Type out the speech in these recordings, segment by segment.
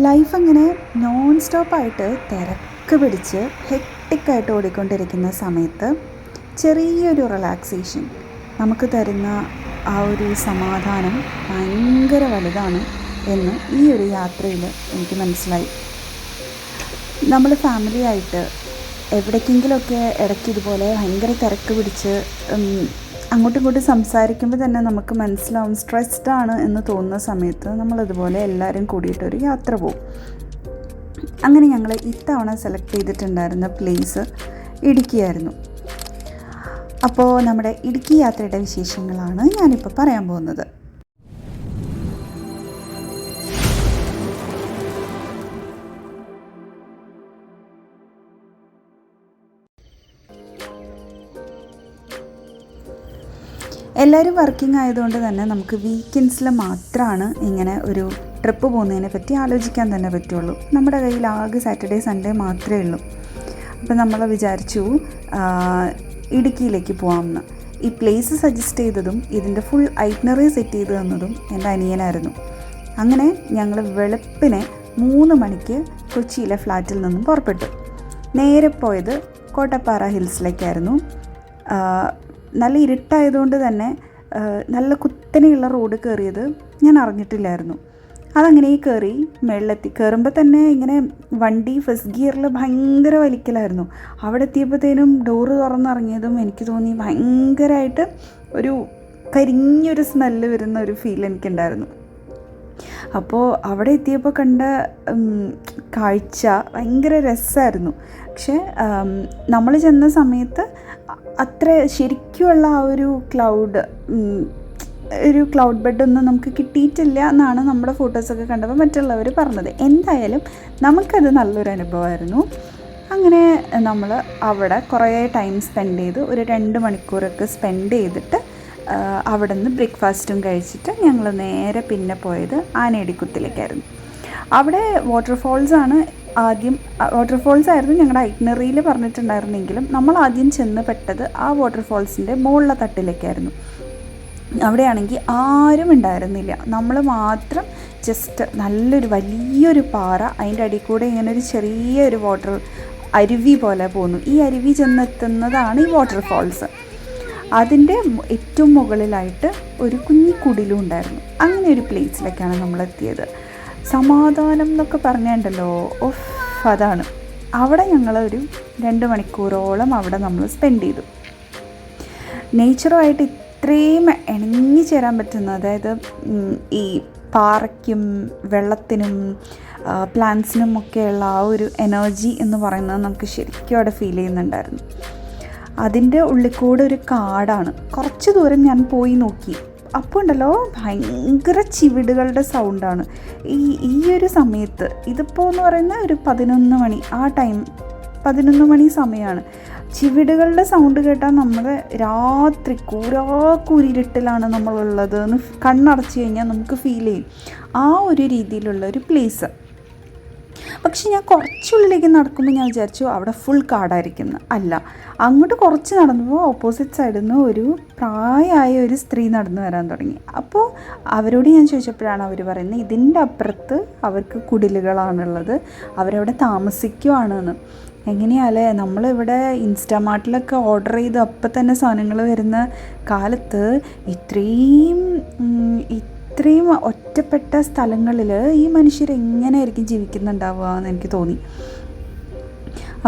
Life അങ്ങനെ non സ്റ്റോപ്പായിട്ട് തിരക്ക് പിടിച്ച് ഹെക്ടിക്കായിട്ട് ഓടിക്കൊണ്ടിരിക്കുന്ന സമയത്ത് ചെറിയൊരു റിലാക്സേഷൻ നമുക്ക് തരുന്ന ആ ഒരു സമാധാനം ഭയങ്കര വലുതാണ് എന്ന് ഈ ഒരു യാത്രയിൽ എനിക്ക് മനസ്സിലായി. നമ്മൾ ഫാമിലിയായിട്ട് എവിടേക്കെങ്കിലുമൊക്കെ ഇടയ്ക്ക് ഇതുപോലെ ഭയങ്കര തിരക്ക് പിടിച്ച് അങ്ങോട്ടും ഇങ്ങോട്ടും സംസാരിക്കുമ്പോൾ തന്നെ നമുക്ക് മനസ്സിലാവും സ്ട്രെസ്ഡ് ആണ് എന്ന് തോന്നുന്ന സമയത്ത് നമ്മളിതുപോലെ എല്ലാവരും കൂടിയിട്ടൊരു യാത്ര പോകും. അങ്ങനെ ഞങ്ങൾ ഇത്തവണ സെലക്ട് ചെയ്തിട്ടുണ്ടായിരുന്ന പ്ലേസ് ഇടുക്കിയായിരുന്നു. അപ്പോൾ നമ്മുടെ ഇടുക്കി യാത്രയുടെ വിശേഷങ്ങളാണ് ഞാനിപ്പോൾ പറയാൻ പോകുന്നത്. എല്ലാവരും വർക്കിംഗ് ആയതുകൊണ്ട് തന്നെ നമുക്ക് വീക്കെൻഡ്സിൽ മാത്രമാണ് ഇങ്ങനെ ഒരു ട്രിപ്പ് പോകുന്നതിനെ പറ്റി ആലോചിക്കാൻ തന്നെ പറ്റുള്ളൂ. നമ്മുടെ കയ്യിൽ ആകെ സാറ്റർഡേ സൺഡേ മാത്രമേ ഉള്ളൂ. അപ്പോൾ നമ്മൾ വിചാരിച്ചു ഇടുക്കിയിലേക്ക് പോകാമെന്ന്. ഈ പ്ലേസ് സജസ്റ്റ് ചെയ്തതും ഇതിൻ്റെ ഫുൾ ഐറ്റിനറി സെറ്റ് ചെയ്ത് തന്നതും എൻ്റെ അനിയനായിരുന്നു. അങ്ങനെ ഞങ്ങൾ വെളുപ്പിനെ 3 മണിക്ക് കൊച്ചിയിലെ ഫ്ലാറ്റിൽ നിന്നും പുറപ്പെട്ടു. നേരെ പോയത് കോട്ടപ്പാറ ഹിൽസിലേക്കായിരുന്നു. നല്ല ഇരുട്ടായതുകൊണ്ട് തന്നെ നല്ല കുത്തനെയുള്ള റോഡ് കയറിയത് ഞാൻ അറിഞ്ഞിട്ടില്ലായിരുന്നു. അതങ്ങനെ കയറി മുകളിലെത്തി. കയറുമ്പോൾ തന്നെ ഇങ്ങനെ വണ്ടി ഫസ്റ്റ് ഗിയറിൽ ഭയങ്കര വലിക്കലായിരുന്നു. അവിടെ എത്തിയപ്പോഴത്തേനും ഡോറ് തുറന്നിറങ്ങിയതും എനിക്ക് തോന്നി ഭയങ്കരമായിട്ട് ഒരു കരിഞ്ഞൊരു സ്മെല്ല് വരുന്ന ഒരു ഫീൽ എനിക്കുണ്ടായിരുന്നു. അപ്പോൾ അവിടെ എത്തിയപ്പോൾ കണ്ട കാഴ്ച ഭയങ്കര രസമായിരുന്നു. പക്ഷേ നമ്മൾ ചെന്ന സമയത്ത് അത്ര ശരിക്കുമുള്ള ആ ഒരു ക്ലൗഡ് ബെഡൊന്നും നമുക്ക് കിട്ടിയിട്ടില്ല എന്നാണ് നമ്മുടെ ഫോട്ടോസൊക്കെ കണ്ടപ്പോൾ മറ്റുള്ളവർ പറഞ്ഞത്. എന്തായാലും നമുക്കത് നല്ലൊരു അനുഭവമായിരുന്നു. അങ്ങനെ നമ്മൾ അവിടെ കുറേ ടൈം സ്പെൻഡ് ചെയ്ത് ഒരു 2 മണിക്കൂറൊക്കെ സ്പെൻഡ് ചെയ്തിട്ട് അവിടെ നിന്ന് ബ്രേക്ക്ഫാസ്റ്റും കഴിച്ചിട്ട് ഞങ്ങൾ നേരെ പിന്നെ പോയത് ആനയടിക്കുത്തിലേക്കായിരുന്നു. അവിടെ വാട്ടർഫോൾസ് ആയിരുന്നു ഞങ്ങളുടെ ഐറ്റിനറിയിൽ പറഞ്ഞിട്ടുണ്ടായിരുന്നെങ്കിലും നമ്മൾ ആദ്യം ചെന്ന് പെട്ടത് ആ വാട്ടർഫോൾസിൻ്റെ മുകളിലെ തട്ടിലേക്കായിരുന്നു. അവിടെയാണെങ്കിൽ ആരും ഉണ്ടായിരുന്നില്ല. നമ്മൾ മാത്രം ജസ്റ്റ് നല്ലൊരു വലിയൊരു പാറ, അതിൻ്റെ അടിയിൽ കൂടെ ഇങ്ങനെ ഒരു ചെറിയൊരു അരുവി പോലെ പോകുന്നു. ഈ അരുവി ചെന്നെത്തുന്നതാണ് ഈ വാട്ടർഫോൾസ്. അതിൻ്റെ ഏറ്റവും മുകളിലായിട്ട് ഒരു കുഞ്ഞി കുടിലും ഉണ്ടായിരുന്നു. അങ്ങനെ ഒരു പ്ലേസിലേക്കാണ് നമ്മളെത്തിയത്. സമാധാനം എന്നൊക്കെ പറഞ്ഞുണ്ടല്ലോ, അതാണ്. അവിടെ ഞങ്ങളൊരു 2 മണിക്കൂറോളം അവിടെ നമ്മൾ സ്പെൻഡ് ചെയ്തു. നേച്ചറുമായിട്ട് ഇത്രയും ഇണങ്ങി ചേരാൻ പറ്റുന്ന, അതായത് ഈ പാറയ്ക്കും വെള്ളത്തിനും പ്ലാന്റ്സിനും ഒക്കെയുള്ള ആ ഒരു എനർജി എന്ന് പറയുന്നത് നമുക്ക് ശരിക്കും അവിടെ ഫീൽ ചെയ്യുന്നുണ്ടായിരുന്നു. അതിൻ്റെ ഉള്ളിൽ കൂടെ ഒരു കാടാണ്. കുറച്ച് ദൂരം ഞാൻ പോയി നോക്കി. അപ്പോൾ ഉണ്ടല്ലോ ഭയങ്കര ചിവിടുകളുടെ സൗണ്ടാണ് ഈ ഒരു സമയത്ത്. ഇതിപ്പോൾ എന്ന് പറയുന്നത് ഒരു 11 മണി, ആ ടൈം 11 മണി സമയമാണ്. ചിവിടുകളുടെ സൗണ്ട് കേട്ടാൽ നമ്മൾ രാത്രി കൂരിരുട്ടിലാണ് നമ്മളുള്ളത് എന്ന് കണ്ണടച്ച് കഴിഞ്ഞാൽ നമുക്ക് ഫീൽ ചെയ്യും. ആ ഒരു രീതിയിലുള്ള ഒരു പ്ലേസ്. പക്ഷെ ഞാൻ കുറച്ചുള്ളിലേക്ക് നടക്കുമ്പോൾ ഞാൻ വിചാരിച്ചു അവിടെ ഫുൾ കാടായിരിക്കുന്നു. അല്ല, അങ്ങോട്ട് കുറച്ച് നടന്നപ്പോൾ ഓപ്പോസിറ്റ് സൈഡിൽ നിന്ന് ഒരു പ്രായമായ ഒരു സ്ത്രീ നടന്നു വരാൻ തുടങ്ങി. അപ്പോൾ അവരോട് ഞാൻ ചോദിച്ചപ്പോഴാണ് അവർ പറയുന്നത് ഇതിൻ്റെ അപ്പുറത്ത് അവർക്ക് കുടിലുകളാണുള്ളത്, അവരവിടെ താമസിക്കുവാണെന്ന്. എങ്ങനെയാലേ നമ്മളിവിടെ ഇൻസ്റ്റാമാർട്ടിലൊക്കെ ഓർഡർ ചെയ്ത് അപ്പം തന്നെ സാധനങ്ങൾ വരുന്ന കാലത്ത് ഇത്രയും ഒറ്റപ്പെട്ട സ്ഥലങ്ങളിൽ ഈ മനുഷ്യർ എങ്ങനെയായിരിക്കും ജീവിക്കുന്നുണ്ടാവുക എന്ന് എനിക്ക് തോന്നി.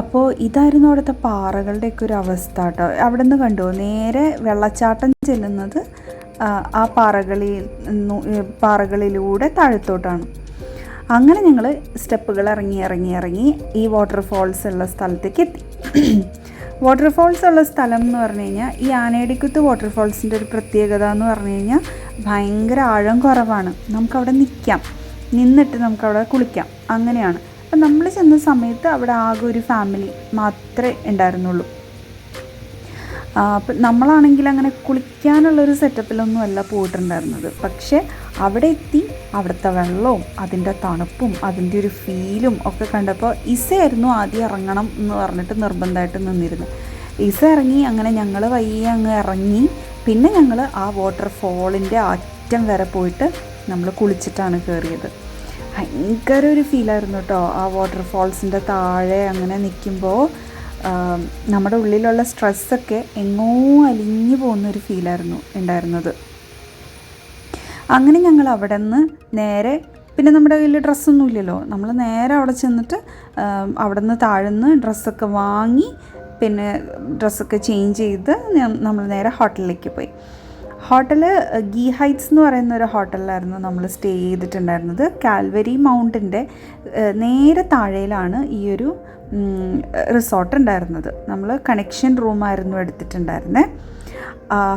അപ്പോൾ ഇതായിരുന്നു അവിടുത്തെ പാറകളുടെയൊക്കെ ഒരു അവസ്ഥ കേട്ടോ. അവിടെ നിന്ന് കണ്ടു നേരെ വെള്ളച്ചാട്ടം ചെല്ലുന്നത് ആ പാറകളിലൂടെ താഴത്തോട്ടാണ്. അങ്ങനെ ഞങ്ങൾ സ്റ്റെപ്പുകൾ ഇറങ്ങി ഈ വാട്ടർഫോൾസ് ഉള്ള സ്ഥലത്തേക്ക് എത്തി. വാട്ടർഫോൾസ് ഉള്ള സ്ഥലം എന്ന് പറഞ്ഞു കഴിഞ്ഞാൽ ഈ ആനയടിക്കുത്ത് വാട്ടർഫോൾസിൻ്റെ ഒരു പ്രത്യേകത എന്ന് പറഞ്ഞു കഴിഞ്ഞാൽ ഭയങ്കര ആഴം കുറവാണ്. നമുക്കവിടെ നിന്നിട്ട് നമുക്കവിടെ കുളിക്കാം, അങ്ങനെയാണ്. അപ്പം നമ്മൾ ചെന്ന സമയത്ത് അവിടെ ആകെ ഒരു ഫാമിലി മാത്രമേ ഉണ്ടായിരുന്നുള്ളൂ. അപ്പം നമ്മളാണെങ്കിൽ അങ്ങനെ കുളിക്കാനുള്ളൊരു സെറ്റപ്പിലൊന്നും അല്ല പോയിട്ടുണ്ടായിരുന്നത്. പക്ഷേ അവിടെ എത്തി അവിടുത്തെ വെള്ളവും അതിൻ്റെ തണുപ്പും അതിൻ്റെ ഒരു ഫീലും ഒക്കെ കണ്ടപ്പോൾ ഇസയായിരുന്നു ആദ്യം ഇറങ്ങണം എന്ന് പറഞ്ഞിട്ട് നിർബന്ധമായിട്ട് നിന്നിരുന്നു. ഇസ ഇറങ്ങി. അങ്ങനെ ഞങ്ങൾ വയ്യ അങ്ങ് ഇറങ്ങി. പിന്നെ ഞങ്ങൾ ആ വാട്ടർഫോളിൻ്റെ അറ്റം വരെ പോയിട്ട് നമ്മൾ കുളിച്ചിട്ടാണ് കയറിയത്. ഭയങ്കര ഒരു ഫീലായിരുന്നു കേട്ടോ. ആ വാട്ടർഫാൾസിൻ്റെ താഴെ അങ്ങനെ നിൽക്കുമ്പോൾ നമ്മുടെ ഉള്ളിലുള്ള സ്ട്രെസ്സൊക്കെ എങ്ങോ അലിഞ്ഞു പോകുന്നൊരു ഫീലായിരുന്നു ഉണ്ടായിരുന്നത്. അങ്ങനെ ഞങ്ങൾ അവിടെ നിന്ന് നേരെ, പിന്നെ നമ്മുടെ കയ്യിൽ ഡ്രസ്സൊന്നും ഇല്ലല്ലോ, നമ്മൾ നേരെ അവിടെ ചെന്നിട്ട് അവിടെ നിന്ന് താഴ്ന്ന് ഡ്രസ്സൊക്കെ വാങ്ങി പിന്നെ ഡ്രസ്സൊക്കെ ചേഞ്ച് ചെയ്ത് നമ്മൾ നേരെ ഹോട്ടലിലേക്ക് പോയി. ഹോട്ടൽ ഗീ ഹൈറ്റ്സ് എന്ന് പറയുന്ന ഒരു ഹോട്ടലിലായിരുന്നു നമ്മൾ സ്റ്റേ ചെയ്തിട്ടുണ്ടായിരുന്നത്. കാൽവരി മൗണ്ടിൻ്റെ നേരെ താഴെയിലാണ് ഈ ഒരു റിസോർട്ട് ഉണ്ടായിരുന്നത്. നമ്മൾ കണക്ഷൻ റൂമായിരുന്നു എടുത്തിട്ടുണ്ടായിരുന്നത്.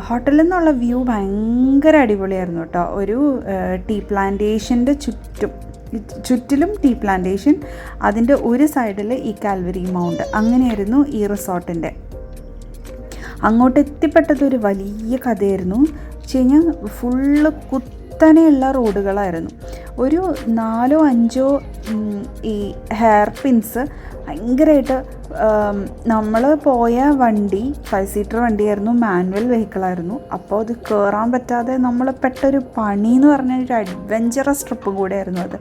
ഹോട്ടലിൽ നിന്നുള്ള വ്യൂ ഭയങ്കര അടിപൊളിയായിരുന്നു കേട്ടോ. ഒരു ടീ പ്ലാന്റേഷൻ്റെ ചുറ്റിലും ടീ പ്ലാന്റേഷൻ, അതിൻ്റെ ഒരു സൈഡിൽ ഈ കാൽവരി മൗണ്ട്, അങ്ങനെയായിരുന്നു ഈ റിസോർട്ടിൻ്റെ. അങ്ങോട്ട് എത്തിപ്പെട്ടതൊരു വലിയ കഥയായിരുന്നു. വെച്ച് കഴിഞ്ഞാൽ ഫുള്ള് കുത്തനെയുള്ള റോഡുകളായിരുന്നു. ഒരു 4-5 ഈ ഹെയർ പിൻസ് ഭയങ്കരമായിട്ട്, നമ്മൾ പോയ വണ്ടി 5 സീറ്റർ വണ്ടിയായിരുന്നു, മാനുവൽ വെഹിക്കിളായിരുന്നു. അപ്പോൾ അത് കയറാൻ പറ്റാതെ നമ്മൾ പെട്ടൊരു പണി എന്ന് പറഞ്ഞ ഒരു അഡ്വഞ്ചറസ് ട്രിപ്പ് കൂടെയായിരുന്നു അത്.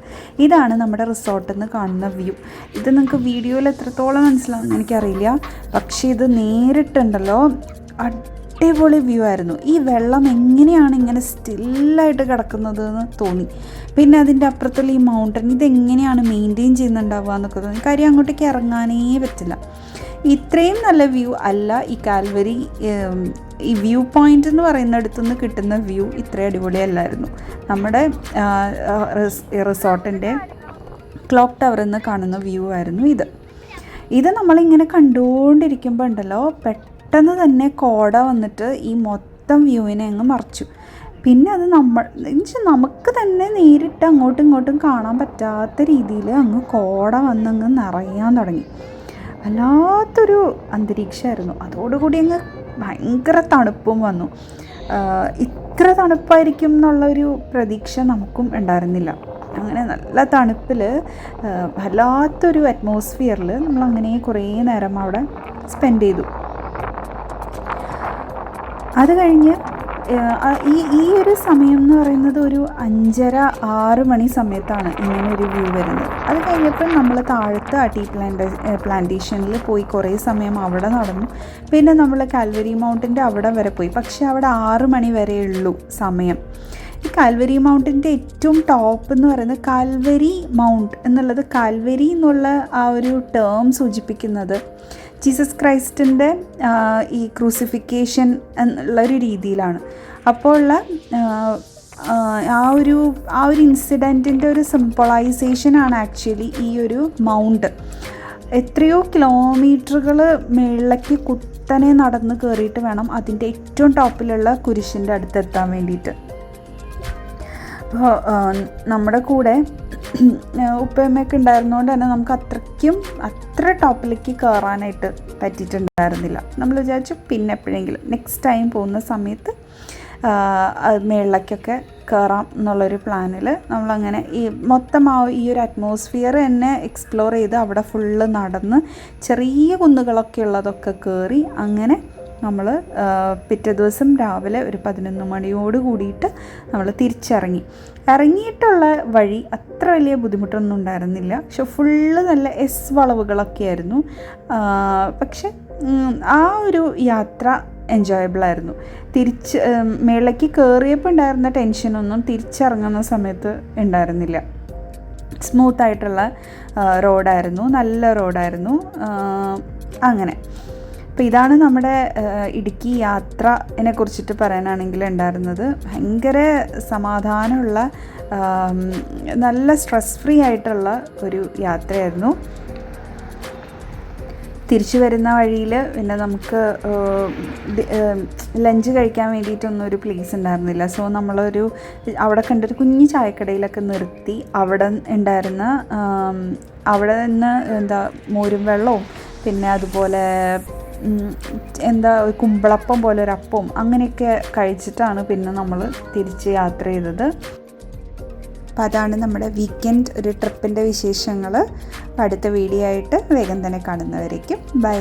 ഇതാണ് നമ്മുടെ റിസോർട്ടിൽ നിന്ന് കാണുന്ന വ്യൂ. ഇത് നിങ്ങൾക്ക് വീഡിയോയിൽ എത്രത്തോളം മനസ്സിലാവുമെന്ന് എനിക്കറിയില്ല, പക്ഷേ ഇത് നേരിട്ടുണ്ടല്ലോ അടിപൊളി വ്യൂ ആയിരുന്നു. ഈ വെള്ളം എങ്ങനെയാണ് ഇങ്ങനെ സ്റ്റില്ലായിട്ട് കിടക്കുന്നതെന്ന് തോന്നി. പിന്നെ അതിൻ്റെ അപ്പുറത്തുള്ള ഈ മൗണ്ടൻ ഇതെങ്ങനെയാണ് മെയിൻറ്റെയിൻ ചെയ്യുന്നുണ്ടാവുക എന്നൊക്കെ തോന്നി. കാര്യം അങ്ങോട്ടേക്ക് ഇറങ്ങാനേ പറ്റില്ല. ഇത്രയും നല്ല വ്യൂ അല്ല ഈ കാൽവരി, ഈ വ്യൂ പോയിൻ്റ് എന്ന് പറയുന്നിടത്തുനിന്ന് കിട്ടുന്ന വ്യൂ ഇത്രയും അടിപൊളിയല്ലായിരുന്നു. നമ്മുടെ റിസോർട്ടിൻ്റെ ക്ലോക്ക് ടവറിൽ നിന്ന് കാണുന്ന വ്യൂ ആയിരുന്നു ഇത് നമ്മളിങ്ങനെ കണ്ടുകൊണ്ടിരിക്കുമ്പോൾ ഉണ്ടല്ലോ, പെട്ടെന്ന് തന്നെ കോട വന്നിട്ട് ഈ മൊത്തം വ്യൂവിനെ അങ്ങ് മറച്ചു. പിന്നെ അത് നമുക്ക് തന്നെ നേരിട്ട് അങ്ങോട്ടും ഇങ്ങോട്ടും കാണാൻ പറ്റാത്ത രീതിയിൽ അങ്ങ് കോട വന്നങ്ങ് നിറയാൻ തുടങ്ങി. വല്ലാത്തൊരു അന്തരീക്ഷമായിരുന്നു. അതോടുകൂടി അങ്ങ് ഭയങ്കര തണുപ്പും വന്നു. ഇത്ര തണുപ്പായിരിക്കും എന്നുള്ളൊരു പ്രതീക്ഷ നമുക്കും ഉണ്ടായിരുന്നില്ല. അങ്ങനെ നല്ല തണുപ്പിൽ വല്ലാത്തൊരു അറ്റ്മോസ്ഫിയറിൽ നമ്മളങ്ങനെ കുറേ നേരം അവിടെ സ്പെൻഡ് ചെയ്തു. അത് കഴിഞ്ഞ് ഈ ഒരു സമയം എന്ന് പറയുന്നത് ഒരു 5:30-6 മണി സമയത്താണ് ഇങ്ങനെ ഒരു വ്യൂ വരുന്നത്. അത് കഴിഞ്ഞപ്പോൾ നമ്മൾ താഴത്ത് ആ ടീ പ്ലാന്റേഷനിൽ പോയി കുറേ സമയം അവിടെ നടന്നു. പിന്നെ നമ്മൾ കാൽവരി മൗണ്ടിൻ്റെ അവിടെ വരെ പോയി. പക്ഷേ അവിടെ 6 മണി വരെയുള്ളൂ സമയം. ഈ കാൽവരി മൗണ്ടിൻ്റെ ഏറ്റവും ടോപ്പ് എന്ന് പറയുന്നത് കാൽവരി മൗണ്ട് എന്നുള്ളത്, കാൽവരി എന്നുള്ള ആ ഒരു ടേം സൂചിപ്പിക്കുന്നത് ജീസസ് ക്രൈസ്റ്റിൻ്റെ ഈ ക്രൂസിഫിക്കേഷൻ എന്നുള്ളൊരു രീതിയിലാണ്. അപ്പോൾ ഉള്ള ആ ഒരു ഇൻസിഡൻറ്റിൻ്റെ ഒരു സിംബോളൈസേഷനാണ് ആക്ച്വലി ഈ ഒരു മൗണ്ട്. എത്രയോ കിലോമീറ്ററുകൾ മുകളിലേക്ക് കുത്തനെ നടന്ന് കയറിയിട്ട് വേണം അതിൻ്റെ ഏറ്റവും ടോപ്പിലുള്ള കുരിശിൻ്റെ അടുത്തെത്താൻ വേണ്ടിയിട്ട്. അപ്പോൾ നമ്മുടെ കൂടെ ഉപ്പയമ്മയൊക്കെ ഉണ്ടായിരുന്നതുകൊണ്ട് തന്നെ നമുക്ക് അത്ര ടോപ്പിലേക്ക് കയറാനായിട്ട് പറ്റിയിട്ടുണ്ടായിരുന്നില്ല. നമ്മൾ വിചാരിച്ചു പിന്നെ എപ്പോഴെങ്കിലും നെക്സ്റ്റ് ടൈം പോകുന്ന സമയത്ത് മേളിലേക്കൊക്കെ കയറാം എന്നുള്ളൊരു പ്ലാനിൽ നമ്മളങ്ങനെ മൊത്തം ഈ ഒരു അറ്റ്മോസ്ഫിയർ തന്നെ എക്സ്പ്ലോർ ചെയ്ത് അവിടെ ഫുള്ള് നടന്ന് ചെറിയ കുന്നുകളൊക്കെ ഉള്ളതൊക്കെ കയറി അങ്ങനെ നമ്മൾ പിറ്റേ ദിവസം രാവിലെ ഒരു 11 മണിയോട് കൂടിയിട്ട് നമ്മൾ ഇറങ്ങിയിട്ടുള്ള വഴി അത്ര വലിയ ബുദ്ധിമുട്ടൊന്നും ഉണ്ടായിരുന്നില്ല. പക്ഷെ ഫുള്ള് നല്ല വളവുകളൊക്കെ ആയിരുന്നു. പക്ഷെ ആ ഒരു യാത്ര എൻജോയബിളായിരുന്നു. മേളിലേക്ക് കയറിയപ്പോൾ ഉണ്ടായിരുന്ന ടെൻഷനൊന്നും തിരിച്ചിറങ്ങുന്ന സമയത്ത് ഉണ്ടായിരുന്നില്ല. സ്മൂത്തായിട്ടുള്ള റോഡായിരുന്നു, നല്ല റോഡായിരുന്നു. അങ്ങനെ അപ്പോൾ ഇതാണ് നമ്മുടെ ഇടുക്കി യാത്രയെ കുറിച്ചിട്ട് പറയാനാണെങ്കിൽ ഉണ്ടായിരുന്നത്. ഭയങ്കര സമാധാനമുള്ള നല്ല സ്ട്രെസ് ഫ്രീ ആയിട്ടുള്ള ഒരു യാത്രയായിരുന്നു. തിരിച്ചു വരുന്ന വഴിയിൽ പിന്നെ നമുക്ക് ലഞ്ച് കഴിക്കാൻ വേണ്ടിയിട്ടൊന്നും ഒരു പ്ലേസ് ഉണ്ടായിരുന്നില്ല. സോ നമ്മളൊരു അവിടെ കണ്ടൊരു കുഞ്ഞു ചായക്കടയിലൊക്കെ നിർത്തി അവിടെ ഉണ്ടായിരുന്ന അവിടെ നിന്ന് മോരും വെള്ളവും പിന്നെ അതുപോലെ കുമ്പളപ്പം പോലെ ഒരു അപ്പവും അങ്ങനെയൊക്കെ കഴിച്ചിട്ടാണ് പിന്നെ നമ്മൾ തിരിച്ച് യാത്ര ചെയ്തത്. അപ്പോൾ അതാണ് നമ്മുടെ വീക്കെൻഡ് ഒരു ട്രിപ്പിൻ്റെ വിശേഷങ്ങൾ. അടുത്ത വീഡിയോ ആയിട്ട് വേഗം തന്നെ കാണുന്നവരേക്കും ബൈ.